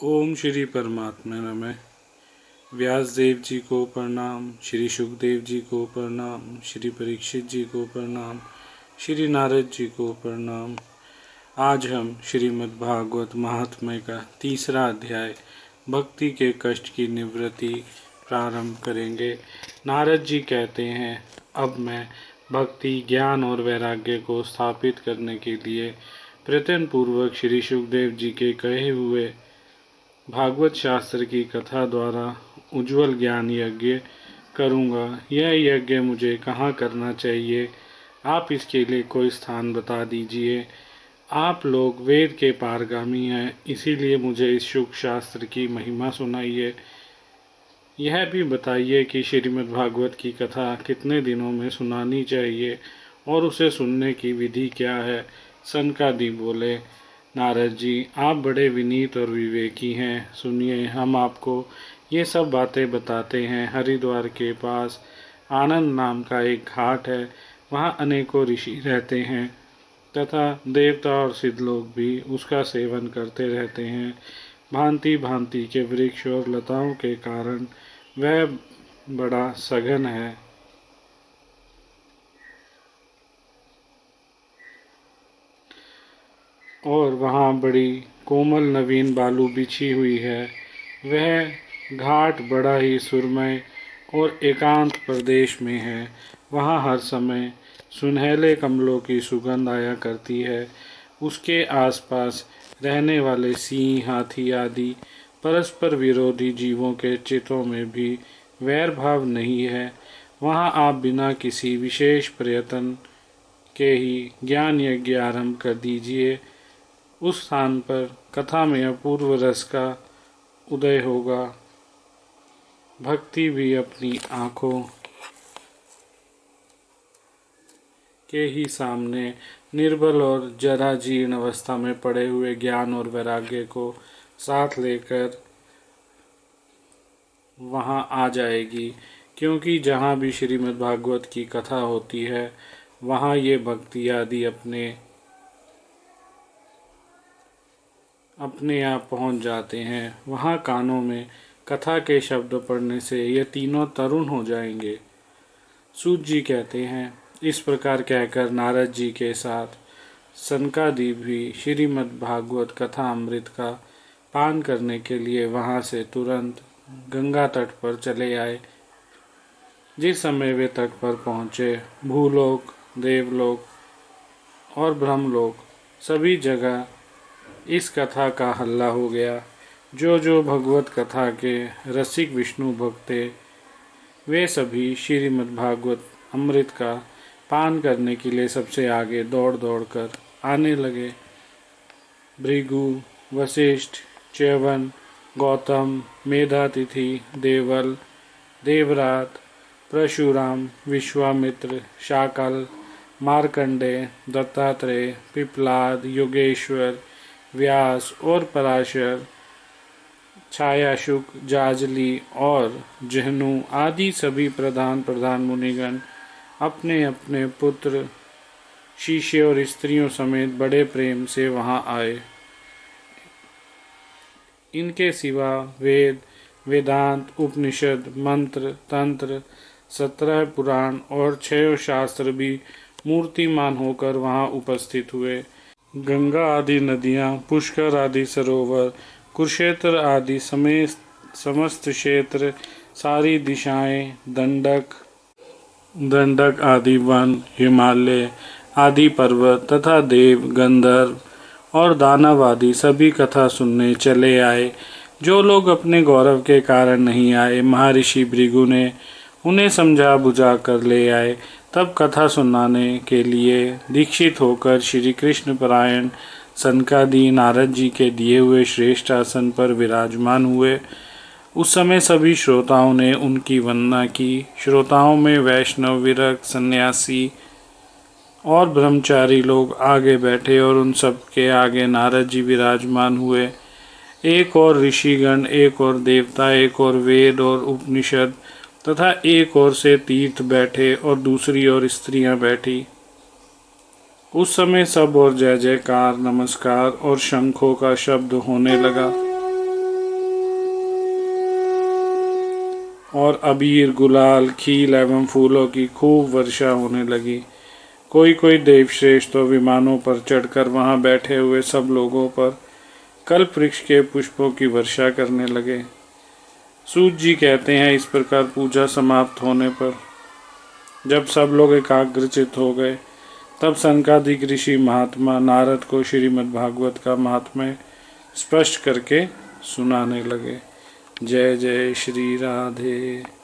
ओम श्री परमात्मा नमः। व्यास देव जी को प्रणाम, श्री सुखदेव जी को प्रणाम, श्री परीक्षित जी को प्रणाम, श्री नारद जी को प्रणाम। आज हम श्रीमद् भागवत महात्म्य का तीसरा अध्याय भक्ति के कष्ट की निवृत्ति प्रारंभ करेंगे। नारद जी कहते हैं, अब मैं भक्ति, ज्ञान और वैराग्य को स्थापित करने के लिए प्रयत्न पूर्वक श्री सुखदेव जी के कहे हुए भागवत शास्त्र की कथा द्वारा उज्जवल ज्ञान यज्ञ करूँगा। यह यज्ञ मुझे कहाँ करना चाहिए? आप इसके लिए कोई स्थान बता दीजिए। आप लोग वेद के पारगामी हैं, इसीलिए मुझे इस शुभ शास्त्र की महिमा सुनाइए। यह भी बताइए कि श्रीमद् भागवत की कथा कितने दिनों में सुनानी चाहिए और उसे सुनने की विधि क्या है? सनकादिक बोले, नारद जी, आप बड़े विनीत और विवेकी हैं। सुनिए, हम आपको ये सब बातें बताते हैं। हरिद्वार के पास आनंद नाम का एक घाट है, वहाँ अनेकों ऋषि रहते हैं तथा देवता और सिद्ध लोग भी उसका सेवन करते रहते हैं। भांति भांति के वृक्ष और लताओं के कारण वह बड़ा सघन है। और वहाँ बड़ी कोमल नवीन बालू बिछी हुई है। वह घाट बड़ा ही सुरमय और एकांत प्रदेश में है। वहाँ हर समय सुनहले कमलों की सुगंध आया करती है। उसके आसपास रहने वाले सिंह, हाथी आदि परस्पर विरोधी जीवों के चित्तों में भी वैर भाव नहीं है। वहाँ आप बिना किसी विशेष प्रयत्न के ही ज्ञान यज्ञ आरंभ कर दीजिए। उस स्थान पर कथा में अपूर्व रस का उदय होगा। भक्ति भी अपनी आँखों के ही सामने निर्बल और जरा जीर्ण अवस्था में पड़े हुए ज्ञान और वैराग्य को साथ लेकर वहाँ आ जाएगी। क्योंकि जहाँ भी श्रीमद् भागवत की कथा होती है, वहाँ ये भक्ति आदि अपने आप पहुंच जाते हैं। वहाँ कानों में कथा के शब्द पढ़ने से ये तीनों तरुण हो जाएंगे। सूत जी कहते हैं, इस प्रकार कहकर नारद जी के साथ सनकादिक भी श्रीमद् भागवत कथा अमृत का पान करने के लिए वहाँ से तुरंत गंगा तट पर चले आए। जिस समय वे तट पर पहुँचे, भूलोक, देवलोक और ब्रह्मलोक सभी जगह इस कथा का हल्ला हो गया। जो जो भगवत कथा के रसिक विष्णु भक्त थे, वे सभी श्रीमद् भागवत अमृत का पान करने के लिए सबसे आगे दौड़ दौड़ कर आने लगे। भृगु, वशिष्ठ, च्यवन, गौतम, मेधातिथि, देवल, देवरात, परशुराम, विश्वामित्र, शाकल, मार्कंडेय, दत्तात्रेय, पिपलाद, योगेश्वर, व्यास और पराशर, छायाशुक, जाजली और जहनु आदि सभी प्रधान मुनिगण अपने अपने पुत्र, शिष्य और स्त्रियों समेत बड़े प्रेम से वहां आए। इनके सिवा वेद, वेदांत, उपनिषद, मंत्र, तंत्र, 17 पुराण और 6 शास्त्र भी मूर्तिमान होकर वहां उपस्थित हुए। गंगा आदि नदियाँ, पुष्कर आदि सरोवर, कुरुक्षेत्र आदि समेत समस्त क्षेत्र, सारी दिशाएं, दंडक आदि वन, हिमालय आदि पर्वत तथा देव, गंधर्व और दानव आदि सभी कथा सुनने चले आए। जो लोग अपने गौरव के कारण नहीं आए, महर्षि भृगु ने उन्हें समझा बुझा कर ले आए। तब कथा सुनाने के लिए दीक्षित होकर श्री कृष्ण परायण सनकादि नारद जी के दिए हुए श्रेष्ठ आसन पर विराजमान हुए। उस समय सभी श्रोताओं ने उनकी वंदना की। श्रोताओं में वैष्णव, विरक्त, सन्यासी और ब्रह्मचारी लोग आगे बैठे और उन सब के आगे नारद जी विराजमान हुए। एक और ऋषिगण, एक और देवता, एक और वेद और उपनिषद तथा एक ओर से तीर्थ बैठे और दूसरी ओर स्त्रियां बैठी। उस समय सब और जय जयकार, नमस्कार और शंखों का शब्द होने लगा। और अबीर, गुलाल, खील एवं फूलों की खूब वर्षा होने लगी। कोई कोई देवश्रेष्ठ तो विमानों पर चढ़कर वहां बैठे हुए सब लोगों पर कल्प वृक्ष के पुष्पों की वर्षा करने लगे। सूत जी कहते हैं, इस प्रकार पूजा समाप्त होने पर जब सब लोग एकाग्रचित हो गए, तब सनकादिक ऋषि महात्मा नारद को श्रीमद् भागवत का महात्म्य स्पष्ट करके सुनाने लगे। जय जय श्री राधे।